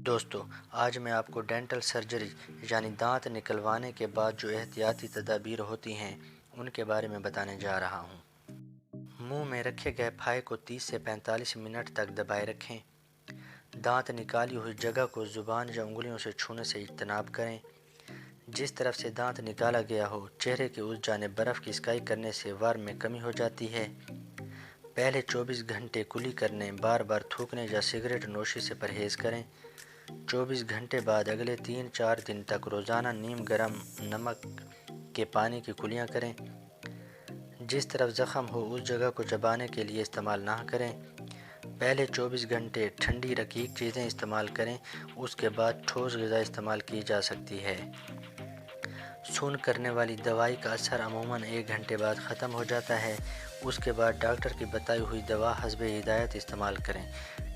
دوستو، آج میں آپ کو ڈینٹل سرجری یعنی دانت نکلوانے کے بعد جو احتیاطی تدابیر ہوتی ہیں ان کے بارے میں بتانے جا رہا ہوں۔ منہ میں رکھے گئے پھائے کو 30 سے 45 منٹ تک دبائے رکھیں۔ دانت نکالی ہوئی جگہ کو زبان یا انگلیوں سے چھونے سے اجتناب کریں۔ جس طرف سے دانت نکالا گیا ہو چہرے کے اس جانب برف کی سکائی کرنے سے ورم میں کمی ہو جاتی ہے۔ پہلے 24 گھنٹے کلی کرنے، بار بار تھوکنے یا سگریٹ نوشی سے پرہیز کریں۔ 24 گھنٹے بعد اگلے 3-4 دن تک روزانہ نیم گرم نمک کے پانی کی کلیاں کریں۔ جس طرف زخم ہو اس جگہ کو چبانے کے لیے استعمال نہ کریں۔ پہلے 24 گھنٹے ٹھنڈی رقیق چیزیں استعمال کریں، اس کے بعد ٹھوس غذا استعمال کی جا سکتی ہے۔ سون کرنے والی دوائی کا اثر عموماً 1 گھنٹے بعد ختم ہو جاتا ہے۔ اس کے بعد ڈاکٹر کی بتائی ہوئی دوا حسب ہدایت استعمال کریں۔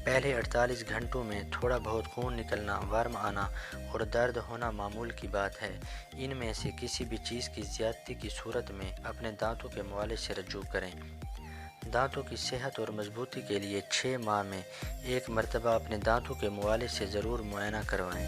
پہلے 48 گھنٹوں میں تھوڑا بہت خون نکلنا، ورم آنا اور درد ہونا معمول کی بات ہے۔ ان میں سے کسی بھی چیز کی زیادتی کی صورت میں اپنے دانتوں کے معالج سے رجوع کریں۔ دانتوں کی صحت اور مضبوطی کے لیے 6 ماہ میں 1 مرتبہ اپنے دانتوں کے معالج سے ضرور معائنہ کروائیں۔